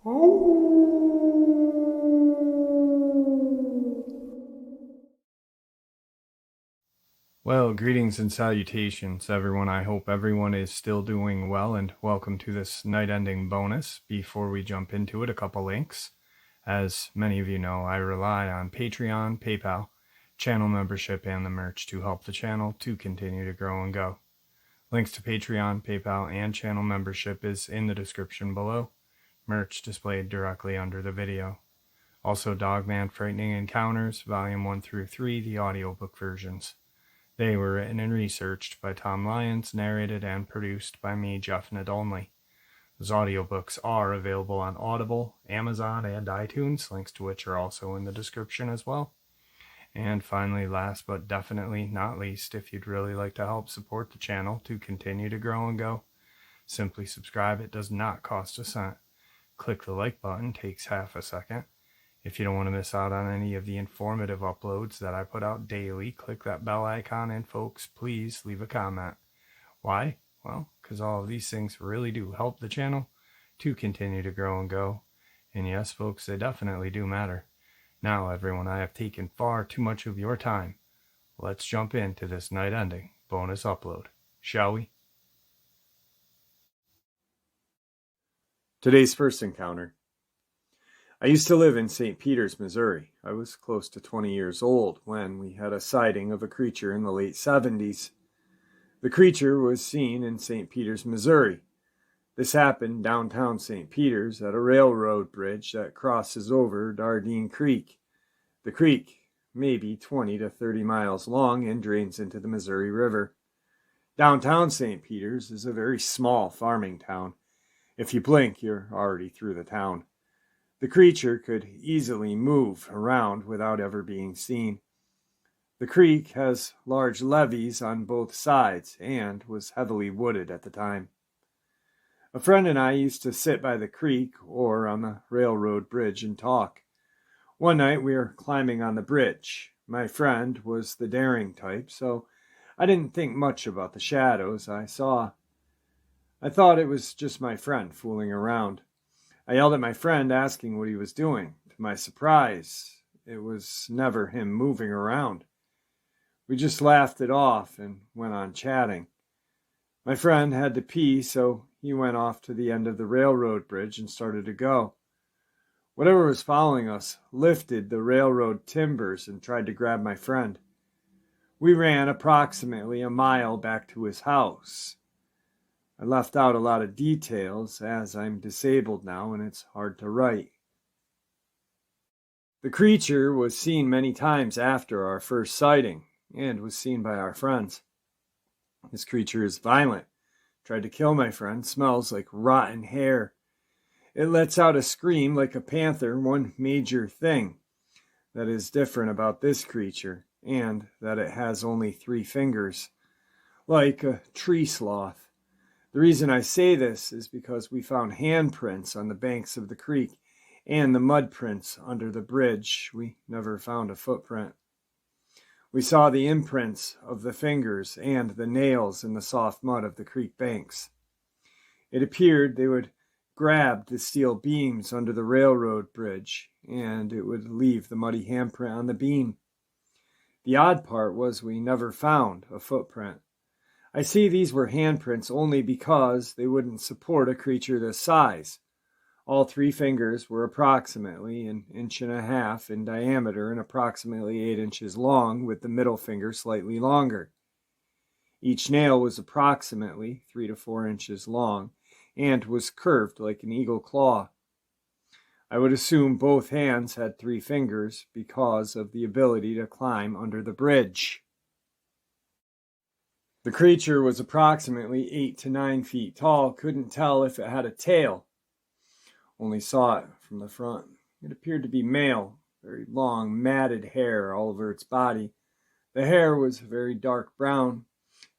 Well, greetings and salutations, everyone. I hope everyone is still doing well, and welcome to this night-ending bonus. Before we jump into it, a couple links. As many of you know, I rely on Patreon, PayPal, channel membership, and the merch to help the channel to continue to grow and go. Links to Patreon, PayPal, and channel membership is in the description below. Merch displayed directly under the video. Also, Dogman Frightening Encounters, Volume 1 through 3, the audiobook versions. They were written and researched by Tom Lyons, narrated and produced by me, Jeff Nadolny. Those audiobooks are available on Audible, Amazon, and iTunes, links to which are also in the description as well. And finally, last but definitely not least, if you'd really like to help support the channel to continue to grow and go, simply subscribe. It does not cost a cent. Click the like button, takes half a second. If you don't want to miss out on any of the informative uploads that I put out daily, click that bell icon, and folks, please leave a comment. Why? Well, because all of these things really do help the channel to continue to grow and go. And yes, folks, they definitely do matter. Now, everyone, I have taken far too much of your time. Let's jump into this night-ending bonus upload, shall we? Today's first encounter. I used to live in St. Peters, Missouri. I was close to 20 years old when we had a sighting of a creature in the late 70s. The creature was seen in St. Peters, Missouri. This happened downtown St. Peters at a railroad bridge that crosses over Dardine Creek. The creek may be 20 to 30 miles long and drains into the Missouri River. Downtown St. Peters is a very small farming town. If you blink, you're already through the town. The creature could easily move around without ever being seen. The creek has large levees on both sides and was heavily wooded at the time. A friend and I used to sit by the creek or on the railroad bridge and talk. One night we were climbing on the bridge. My friend was the daring type, so I didn't think much about the shadows I saw. I thought it was just my friend fooling around. I yelled at my friend asking what he was doing. To my surprise, it was never him moving around. We just laughed it off and went on chatting. My friend had to pee, so he went off to the end of the railroad bridge and started to go. Whatever was following us lifted the railroad timbers and tried to grab my friend. We ran approximately a mile back to his house. I left out a lot of details as I'm disabled now and it's hard to write. The creature was seen many times after our first sighting and was seen by our friends. This creature is violent. Tried to kill my friend, smells like rotten hair. It lets out a scream like a panther. One major thing that is different about this creature and that it has only 3 fingers, like a tree sloth. The reason I say this is because we found handprints on the banks of the creek and the mud prints under the bridge. We never found a footprint. We saw the imprints of the fingers and the nails in the soft mud of the creek banks. It appeared they would grab the steel beams under the railroad bridge and it would leave the muddy handprint on the beam. The odd part was we never found a footprint. I see these were handprints only because they wouldn't support a creature this size. All 3 fingers were approximately 1.5 inches in diameter and approximately 8 inches long, with the middle finger slightly longer. Each nail was approximately 3 to 4 inches long and was curved like an eagle claw. I would assume both hands had 3 fingers because of the ability to climb under the bridge. The creature was approximately 8 to 9 feet tall. Couldn't tell if it had a tail. Only saw it from the front. It appeared to be male, very long, matted hair all over its body. The hair was very dark brown.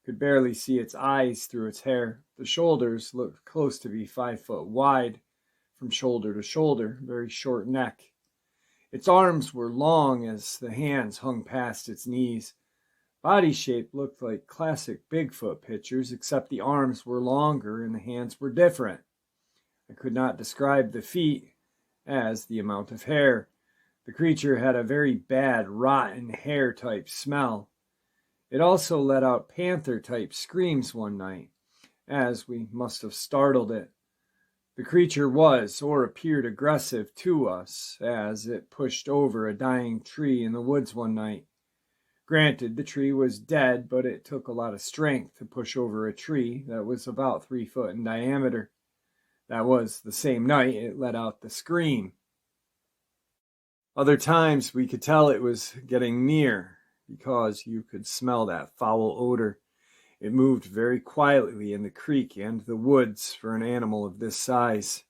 Could barely see its eyes through its hair. The shoulders looked close to be 5 foot wide from shoulder to shoulder, very short neck. Its arms were long as the hands hung past its knees. Body shape looked like classic Bigfoot pictures, except the arms were longer and the hands were different. I could not describe the feet. as the amount of hair. The creature had a very bad, rotten hair-type smell. It also let out panther-type screams one night, as we must have startled it. The creature was, or appeared, aggressive to us, as it pushed over a dying tree in the woods one night. Granted, the tree was dead, but it took a lot of strength to push over a tree that was about 3 foot in diameter. That was the same night it let out the scream. Other times we could tell it was getting near because you could smell that foul odor. It moved very quietly in the creek and the woods for an animal of this size.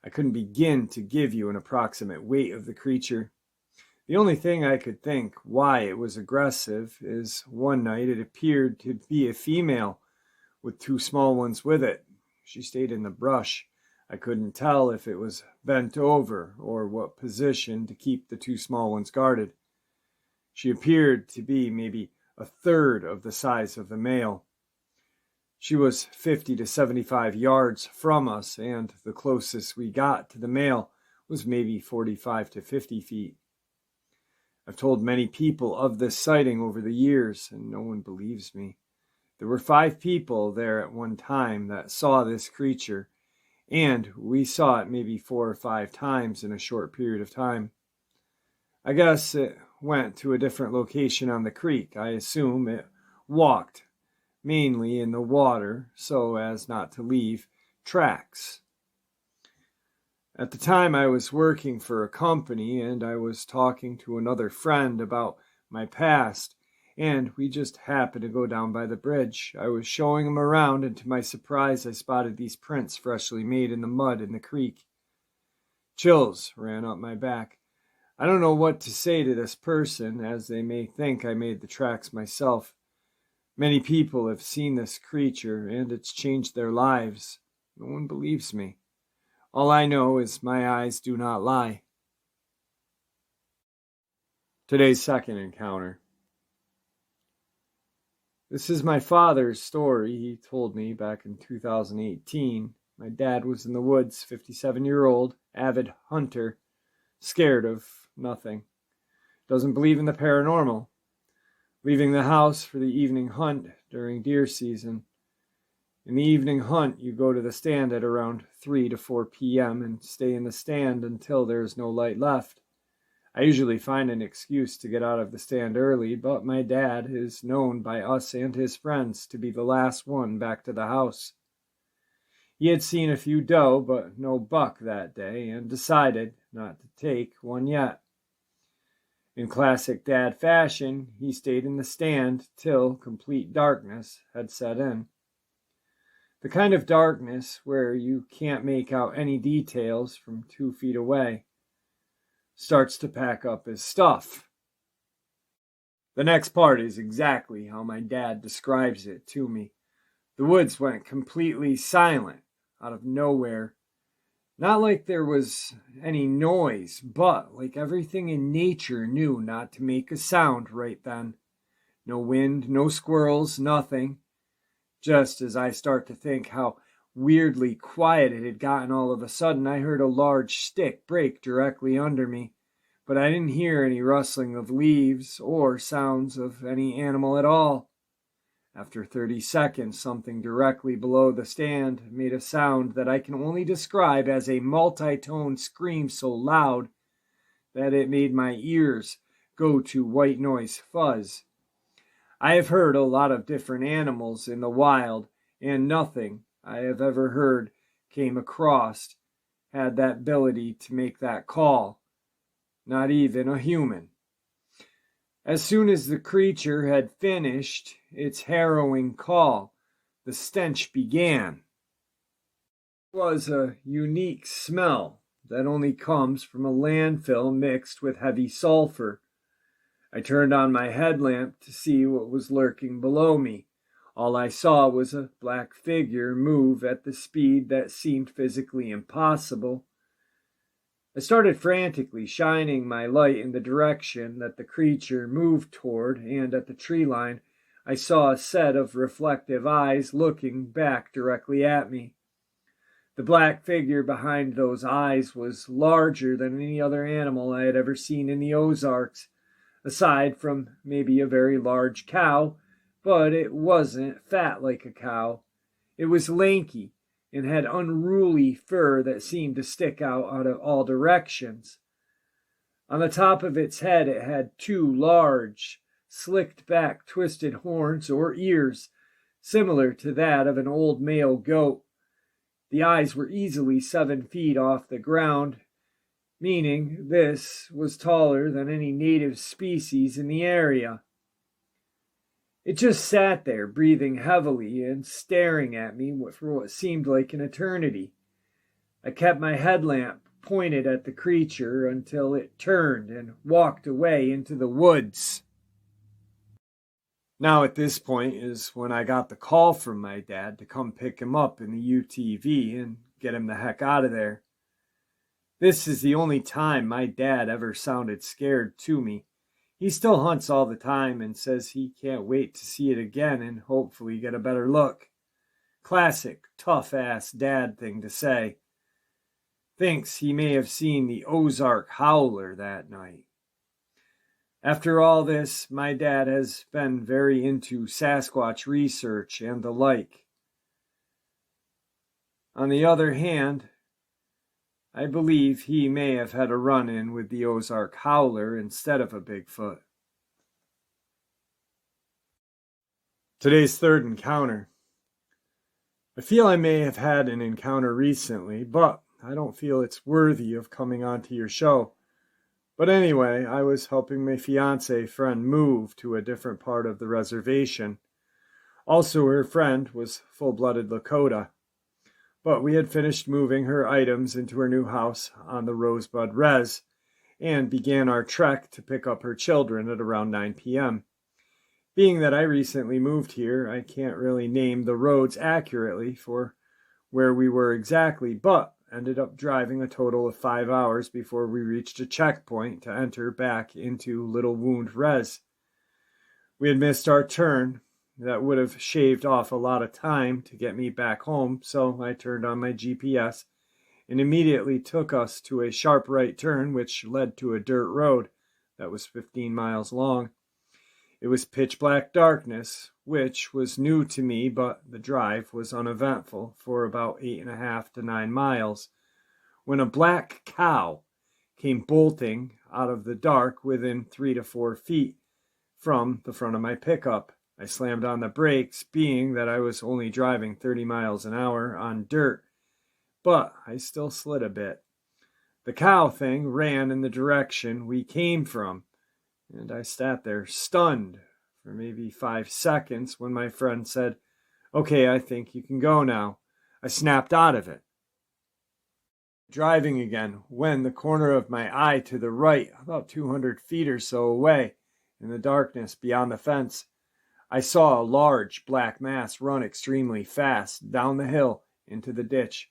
I couldn't begin to give you an approximate weight of the creature. The only thing I could think why it was aggressive is one night it appeared to be a female with 2 small ones with it. She stayed in the brush. I couldn't tell if it was bent over or what position to keep the 2 small ones guarded. She appeared to be maybe a third of the size of the male. She was 50 to 75 yards from us, and the closest we got to the male was maybe 45 to 50 feet. I've told many people of this sighting over the years, and no one believes me. There were 5 people there at one time that saw this creature, and we saw it maybe 4 or 5 times in a short period of time. I guess it went to a different location on the creek. I assume it walked, mainly in the water, so as not to leave tracks. At the time I was working for a company, and I was talking to another friend about my past, and we just happened to go down by the bridge. I was showing him around, and to my surprise I spotted these prints freshly made in the mud in the creek. Chills ran up my back. I don't know what to say to this person, as they may think I made the tracks myself. Many people have seen this creature, and it's changed their lives. No one believes me. All I know is my eyes do not lie. Today's second encounter. This is my father's story. He told me back in 2018. My dad was in the woods, 57-year-old, avid hunter, scared of nothing. Doesn't believe in the paranormal. Leaving the house for the evening hunt during deer season. In the evening hunt, you go to the stand at around 3 to 4 p.m. and stay in the stand until there's no light left. I usually find an excuse to get out of the stand early, but my dad is known by us and his friends to be the last one back to the house. He had seen a few doe, but no buck that day, and decided not to take one yet. In classic dad fashion, he stayed in the stand till complete darkness had set in. The kind of darkness where you can't make out any details from 2 feet away. Starts to pack up his stuff. The next part is exactly how my dad describes it to me. The woods went completely silent, out of nowhere. Not like there was any noise, but like everything in nature knew not to make a sound right then. No wind, no squirrels, nothing. Just as I start to think how weirdly quiet it had gotten all of a sudden, I heard a large stick break directly under me, but I didn't hear any rustling of leaves or sounds of any animal at all. After 30 seconds, something directly below the stand made a sound that I can only describe as a multi-tone scream so loud that it made my ears go to white noise fuzz. I have heard a lot of different animals in the wild, and nothing I have ever heard came across had that ability to make that call. Not even a human. As soon as the creature had finished its harrowing call, the stench began. It was a unique smell that only comes from a landfill mixed with heavy sulfur. I turned on my headlamp to see what was lurking below me. All I saw was a black figure move at the speed that seemed physically impossible. I started frantically shining my light in the direction that the creature moved toward, and at the tree line I saw a set of reflective eyes looking back directly at me. The black figure behind those eyes was larger than any other animal I had ever seen in the Ozarks, aside from maybe a very large cow, but it wasn't fat like a cow. It was lanky and had unruly fur that seemed to stick out of all directions. On the top of its head, it had two large, slicked back, twisted horns or ears, similar to that of an old male goat. The eyes were easily 7 feet off the ground, meaning this was taller than any native species in the area. It just sat there, breathing heavily and staring at me for what seemed like an eternity. I kept my headlamp pointed at the creature until it turned and walked away into the woods. Now at this point is when I got the call from my dad to come pick him up in the UTV and get him the heck out of there. This is the only time my dad ever sounded scared to me. He still hunts all the time and says he can't wait to see it again and hopefully get a better look. Classic, tough-ass dad thing to say. Thinks he may have seen the Ozark howler that night. After all this, my dad has been very into Sasquatch research and the like. On the other hand, I believe he may have had a run-in with the Ozark howler instead of a Bigfoot. Today's third encounter. I feel I may have had an encounter recently, but I don't feel it's worthy of coming onto your show. But anyway, I was helping my fiance friend move to a different part of the reservation. Also, her friend was full-blooded Lakota. But we had finished moving her items into her new house on the Rosebud Res and began our trek to pick up her children at around 9 p.m. Being that I recently moved here, I can't really name the roads accurately for where we were exactly, but ended up driving a total of 5 hours before we reached a checkpoint to enter back into Little Wound Res. We had missed our turn. That would have shaved off a lot of time to get me back home, so I turned on my GPS and immediately took us to a sharp right turn which led to a dirt road that was 15 miles long. It was pitch black darkness, which was new to me, but the drive was uneventful for about 8.5 to 9 miles, when a black cow came bolting out of the dark within 3 to 4 feet from the front of my pickup. I slammed on the brakes, being that I was only driving 30 miles an hour on dirt, but I still slid a bit. The cow thing ran in the direction we came from, and I sat there stunned for maybe 5 seconds when my friend said, "Okay, I think you can go now." I snapped out of it. Driving again, when the corner of my eye to the right, about 200 feet or so away, in the darkness beyond the fence, I saw a large black mass run extremely fast down the hill into the ditch.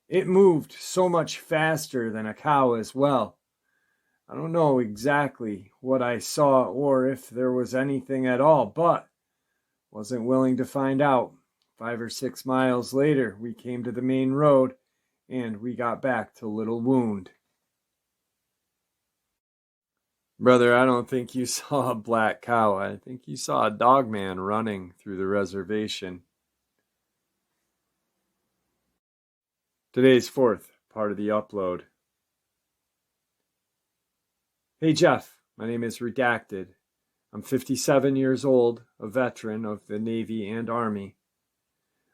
It moved so much faster than a cow as well. I don't know exactly what I saw or if there was anything at all, but wasn't willing to find out. 5 or 6 miles later, we came to the main road and we got back to Little Wound. Brother, I don't think you saw a black cow. I think you saw a Dogman running through the reservation. Today's fourth part of the upload. Hey Jeff, my name is Redacted. I'm 57 years old, a veteran of the Navy and Army.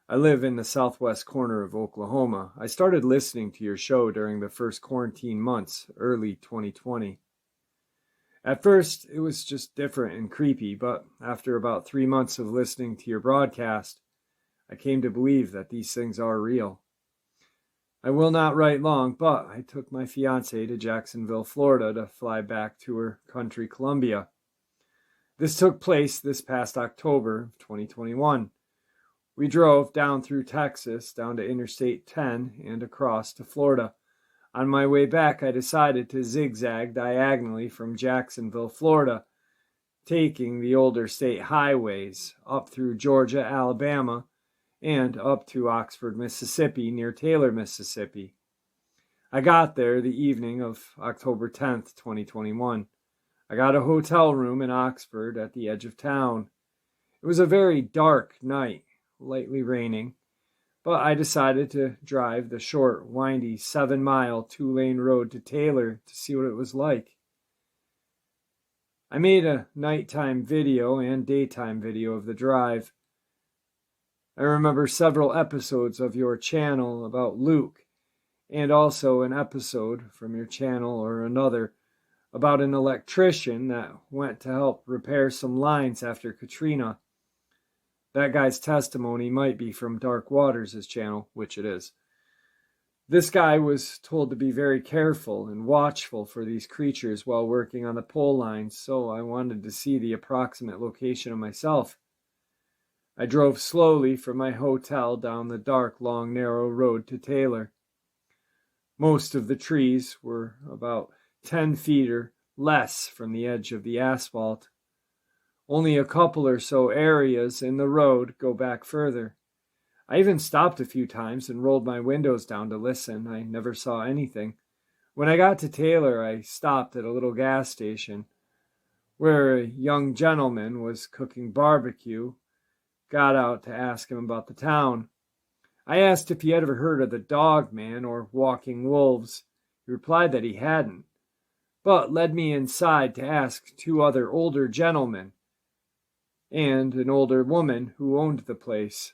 I live in the southwest corner of Oklahoma. I started listening to your show during the first quarantine months, early 2020. At first, it was just different and creepy, but after about 3 months of listening to your broadcast, I came to believe that these things are real. I will not write long, but I took my fiancée to Jacksonville, Florida to fly back to her country, Columbia. This took place this past October of 2021. We drove down through Texas, down to Interstate 10, and across to Florida. On my way back, I decided to zigzag diagonally from Jacksonville, Florida, taking the older state highways up through Georgia, Alabama, and up to Oxford, Mississippi, near Taylor, Mississippi. I got there the evening of October 10th, 2021. I got a hotel room in Oxford at the edge of town. It was a very dark night, lightly raining, but I decided to drive the short, windy 7-mile, 2-lane road to Taylor to see what it was like. I made a nighttime video and daytime video of the drive. I remember several episodes of your channel about Luke, and also an episode from your channel or another about an electrician that went to help repair some lines after Katrina. That guy's testimony might be from Dark Waters' channel, which it is. This guy was told to be very careful and watchful for these creatures while working on the pole lines, so I wanted to see the approximate location of myself. I drove slowly from my hotel down the dark, long, narrow road to Taylor. Most of the trees were about 10 feet or less from the edge of the asphalt. Only a couple or so areas in the road go back further. I even stopped a few times and rolled my windows down to listen. I never saw anything. When I got to Taylor, I stopped at a little gas station where a young gentleman was cooking barbecue. Got out to ask him about the town. I asked if he had ever heard of the Dogman or walking wolves. He replied that he hadn't, but led me inside to ask 2 other older gentlemen and an older woman who owned the place.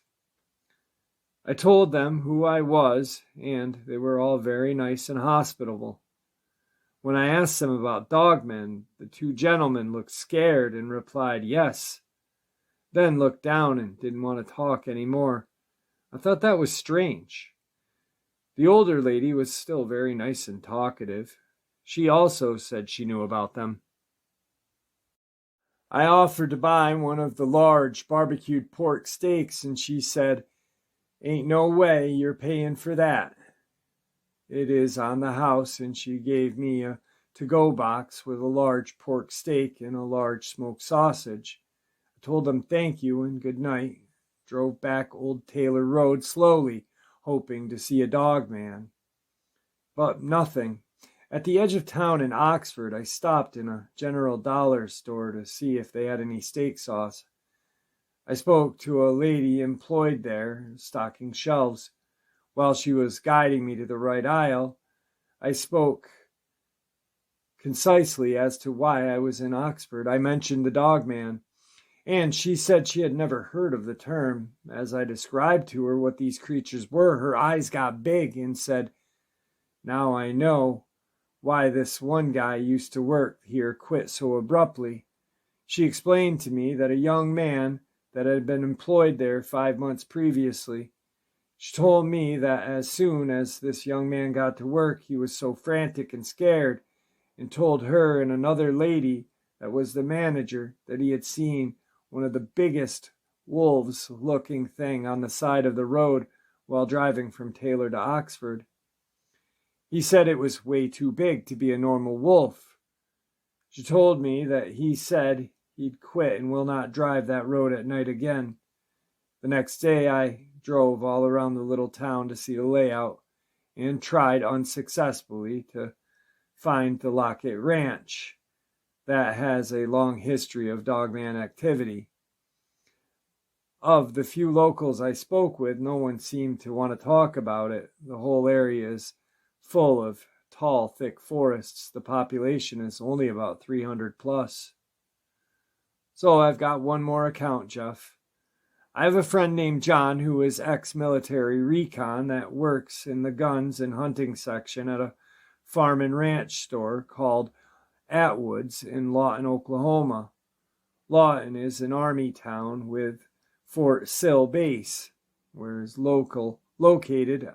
I told them who I was, and they were all very nice and hospitable. When I asked them about Dogman, the 2 gentlemen looked scared and replied yes, then looked down and didn't want to talk anymore. I thought that was strange. The older lady was still very nice and talkative. She also said she knew about them. I offered to buy one of the large barbecued pork steaks, and she said, "Ain't no way you're paying for that. It is on the house," and she gave me a to-go box with a large pork steak and a large smoked sausage. I told them thank you and good night. Drove back Old Taylor Road slowly, hoping to see a Dogman. But nothing. At the edge of town in Oxford, I stopped in a General Dollar store to see if they had any steak sauce. I spoke to a lady employed there, stocking shelves. While she was guiding me to the right aisle, I spoke concisely as to why I was in Oxford. I mentioned the Dogman, and she said she had never heard of the term. As I described to her what these creatures were, her eyes got big and said, "Now I know why this one guy used to work here quit so abruptly." She explained to me that a young man that had been employed there 5 months previously. She told me that as soon as this young man got to work, he was so frantic and scared, and told her and another lady that was the manager that he had seen one of the biggest wolves-looking thing on the side of the road while driving from Taylor to Oxford. He said it was way too big to be a normal wolf. She told me that he said he'd quit and will not drive that road at night again. The next day I drove all around the little town to see the layout and tried unsuccessfully to find the Lockett Ranch that has a long history of Dogman activity. Of the few locals I spoke with, no one seemed to want to talk about it. The whole area is full of tall, thick forests. The population is only about 300 plus. So I've got one more account, Jeff. I have a friend named John who is ex-military recon that works in the guns and hunting section at a farm and ranch store called Atwood's in Lawton, Oklahoma. Lawton is an army town with Fort Sill Base, where is located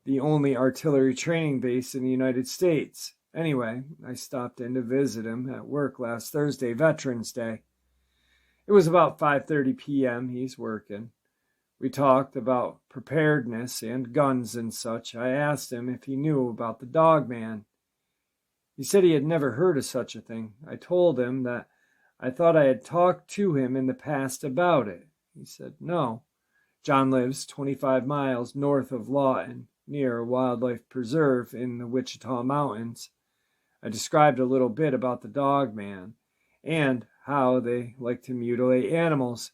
the only artillery training base in the United States. Anyway, I stopped in to visit him at work last Thursday, Veterans Day. It was about 5:30 p.m. He's working. We talked about preparedness and guns and such. I asked him if he knew about the Dogman. He said he had never heard of such a thing. I told him that I thought I had talked to him in the past about it. He said no. John lives 25 miles north of Lawton, near a wildlife preserve in the Wichita Mountains. I described a little bit about the Dogman and how they like to mutilate animals.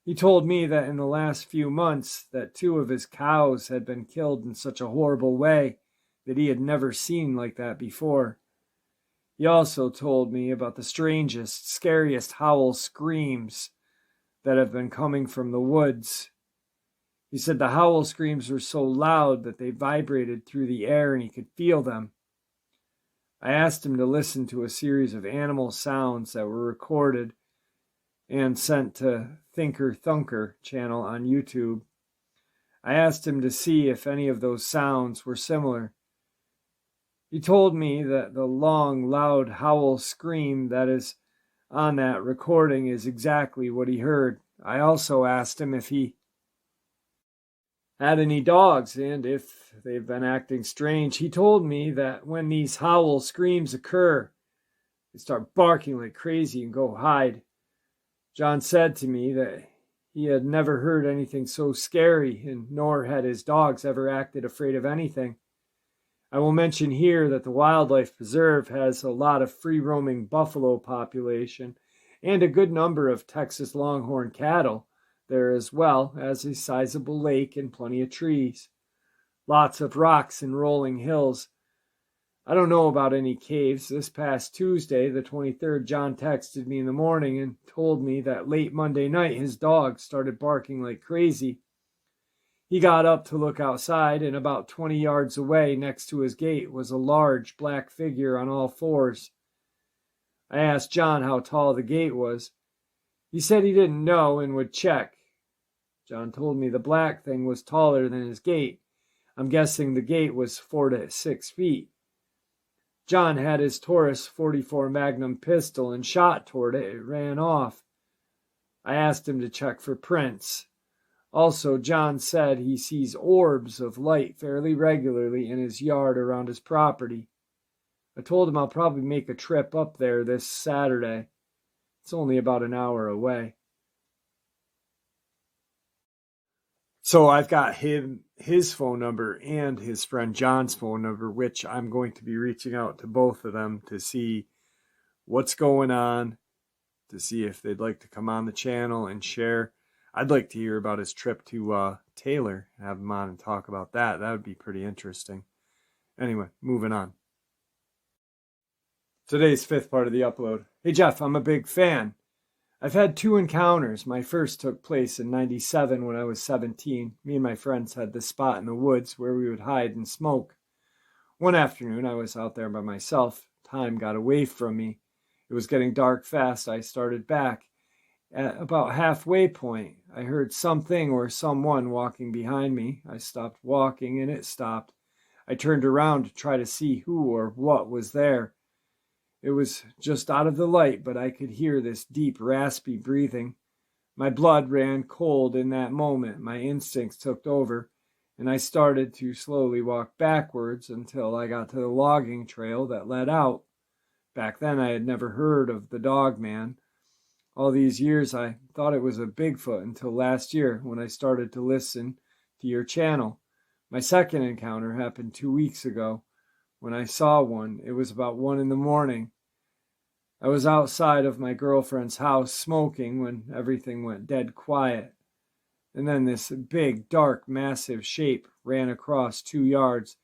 He told me that in the last few months that 2 of his cows had been killed in such a horrible way that he had never seen like that before. He also told me about the strangest, scariest howl screams that have been coming from the woods. He said the howl screams were so loud that they vibrated through the air and he could feel them. I asked him to listen to a series of animal sounds that were recorded and sent to Thinker Thunker channel on YouTube. I asked him to see if any of those sounds were similar. He told me that the long, loud howl scream that is on that recording is exactly what he heard. I also asked him if he had any dogs and if they've been acting strange. He told me that when these howl screams occur, they start barking like crazy and go hide. John said to me that he had never heard anything so scary, and nor had his dogs ever acted afraid of anything. I will mention here that the wildlife preserve has a lot of free-roaming buffalo population and a good number of Texas longhorn cattle there, as well as a sizable lake and plenty of trees. Lots of rocks and rolling hills. I don't know about any caves. This past Tuesday, the 23rd, John texted me in the morning and told me that late Monday night his dog started barking like crazy. He got up to look outside, and about 20 yards away next to his gate was a large black figure on all fours. I asked John how tall the gate was. He said he didn't know and would check. John told me the black thing was taller than his gate. I'm guessing the gate was 4 to 6 feet. John had his Taurus 44 Magnum pistol and shot toward it. It ran off. I asked him to check for prints. Also, John said he sees orbs of light fairly regularly in his yard around his property. I told him I'll probably make a trip up there this Saturday. It's only about an hour away. So I've got his phone number and his friend John's phone number, which I'm going to be reaching out to both of them to see what's going on, to see if they'd like to come on the channel and share. I'd like to hear about his trip to Taylor, have him on and talk about that. That would be pretty interesting. Anyway, moving on. Today's 5th part of the upload. Hey Jeff, I'm a big fan. I've had 2 encounters. My first took place in '97 when I was 17. Me and my friends had this spot in the woods where we would hide and smoke. One afternoon, I was out there by myself. Time got away from me. It was getting dark fast. I started back. At about halfway point, I heard something or someone walking behind me. I stopped walking and it stopped. I turned around to try to see who or what was there. It was just out of the light, but I could hear this deep, raspy breathing. My blood ran cold in that moment. My instincts took over, and I started to slowly walk backwards until I got to the logging trail that led out. Back then, I had never heard of the Dogman. All these years, I thought it was a Bigfoot until last year when I started to listen to your channel. My second encounter happened 2 weeks ago. When I saw one, it was about 1 a.m. I was outside of my girlfriend's house smoking when everything went dead quiet. And then this big, dark, massive shape ran across 2 yards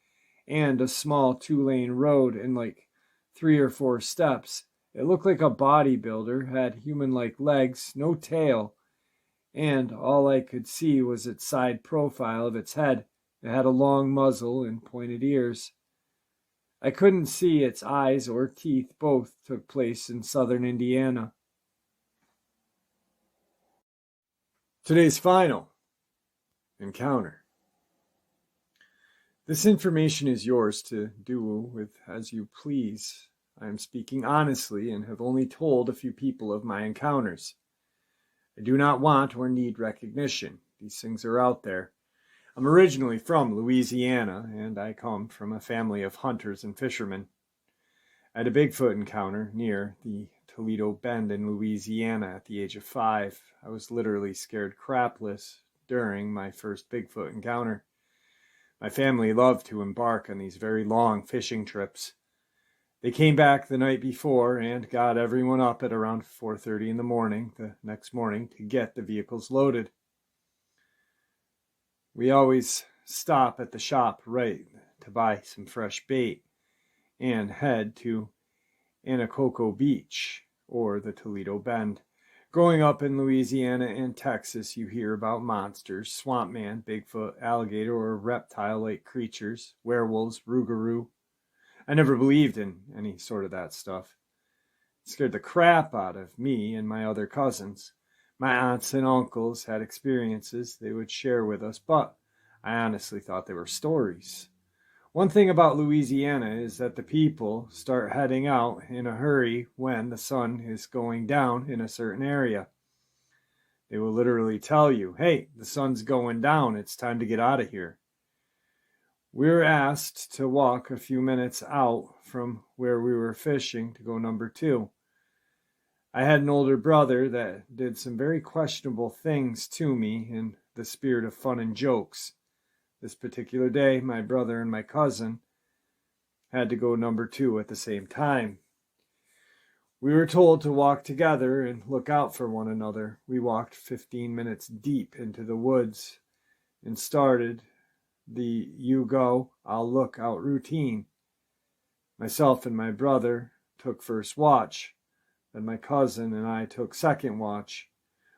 and a small 2-lane road in like 3 or 4 steps. It looked like a bodybuilder, had human-like legs, no tail, and all I could see was its side profile of its head. It had a long muzzle and pointed ears. I couldn't see its eyes or teeth. Both took place in southern Indiana. Today's final encounter. This information is yours to do with as you please. I am speaking honestly and have only told a few people of my encounters. I do not want or need recognition. These things are out there. I'm originally from Louisiana, and I come from a family of hunters and fishermen. I had a Bigfoot encounter near the Toledo Bend in Louisiana at the age of 5. I was literally scared crapless, during my first Bigfoot encounter. My family loved to embark on these very long fishing trips. They came back the night before and got everyone up at around 4:30 in the morning the next morning to get the vehicles loaded. We always stop at the shop right to buy some fresh bait and head to Anacoco Beach or the Toledo Bend. Growing up in Louisiana and Texas, you hear about monsters, swamp man, Bigfoot, alligator, or reptile-like creatures, werewolves, rougarou. I never believed in any sort of that stuff. It scared the crap out of me and my other cousins. My aunts and uncles had experiences they would share with us, but I honestly thought they were stories. One thing about Louisiana is that the people start heading out in a hurry when the sun is going down in a certain area. They will literally tell you, hey, the sun's going down, it's time to get out of here. We were asked to walk a few minutes out from where we were fishing to go number 2. I had an older brother that did some very questionable things to me in the spirit of fun and jokes. This particular day, my brother and my cousin had to go number 2 at the same time. We were told to walk together and look out for one another. We walked 15 minutes deep into the woods and started the you go, I'll look out routine. Myself and my brother took first watch, then my cousin and I took second watch.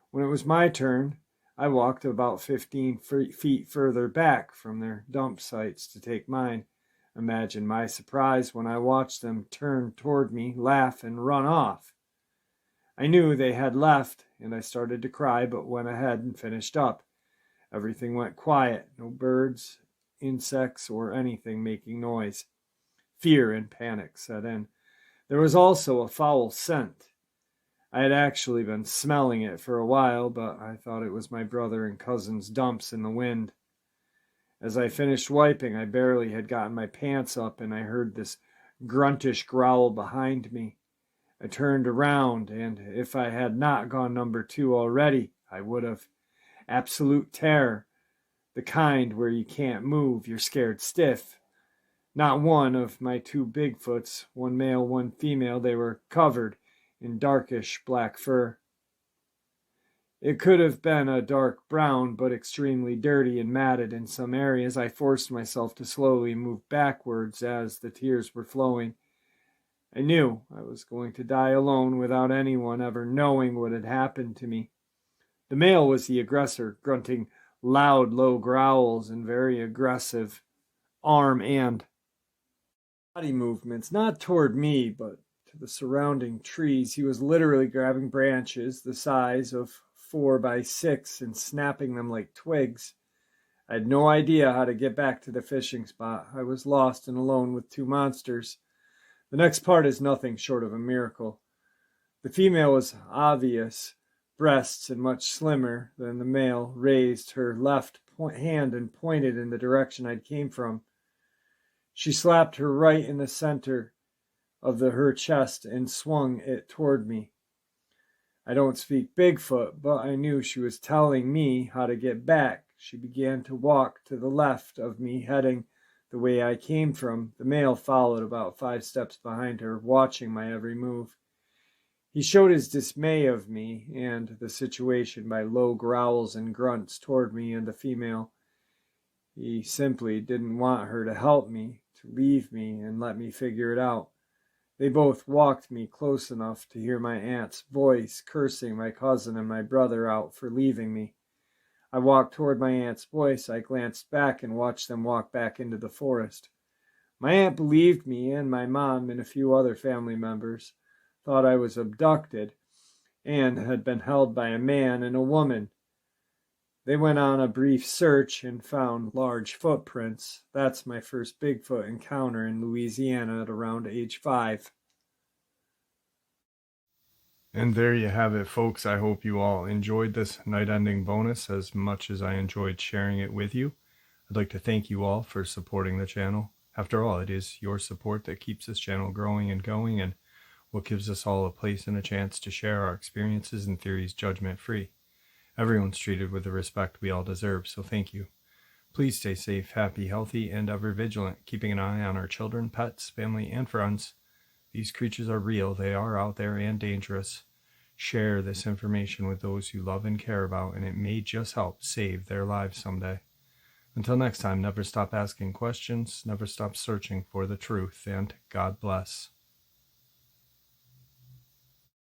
When it was my turn, I walked about 15 feet further back from their dump sites to take mine. Imagine my surprise when I watched them turn toward me, laugh, and run off. I knew they had left, and I started to cry, but went ahead and finished up. Everything went quiet, no birds, insects, or anything making noise. Fear and panic set in. There was also a foul scent. I had actually been smelling it for a while, but I thought it was my brother and cousin's dumps in the wind. As I finished wiping, I barely had gotten my pants up, and I heard this gruntish growl behind me. I turned around, and if I had not gone number 2 already, I would have. Absolute terror. The kind where you can't move, you're scared stiff. Not one of my 2 Bigfoots, one male, one female, they were covered in darkish black fur. It could have been a dark brown, but extremely dirty and matted in some areas. I forced myself to slowly move backwards as the tears were flowing. I knew I was going to die alone without anyone ever knowing what had happened to me. The male was the aggressor, grunting loud, low growls and very aggressive arm and body movements, not toward me, but to the surrounding trees. He was literally grabbing branches the size of 4 by 6 and snapping them like twigs. I had no idea how to get back to the fishing spot. I was lost and alone with 2 monsters. The next part is nothing short of a miracle. The female was obvious, breasts and much slimmer than the male, raised her left hand and pointed in the direction I came from. She slapped her right in the center of her chest and swung it toward me. I don't speak Bigfoot, but I knew she was telling me how to get back. She began to walk to the left of me, heading the way I came from. The male followed about 5 steps behind her, watching my every move. He showed his dismay of me and the situation by low growls and grunts toward me and the female. He simply didn't want her to help me, to leave me and let me figure it out. They both walked me close enough to hear my aunt's voice cursing my cousin and my brother out for leaving me. I walked toward my aunt's voice. I glanced back and watched them walk back into the forest. My aunt believed me, and my mom and a few other family members thought I was abducted and had been held by a man and a woman. They went on a brief search and found large footprints. That's my first Bigfoot encounter in Louisiana at around age 5. And there you have it, folks. I hope you all enjoyed this night-ending bonus as much as I enjoyed sharing it with you. I'd like to thank you all for supporting the channel. After all, it is your support that keeps this channel growing and going, and what gives us all a place and a chance to share our experiences and theories judgment-free. Everyone's treated with the respect we all deserve, so thank you. Please stay safe, happy, healthy, and ever vigilant, keeping an eye on our children, pets, family, and friends. These creatures are real, they are out there and dangerous. Share this information with those you love and care about, and it may just help save their lives someday. Until next time, never stop asking questions, never stop searching for the truth, and God bless.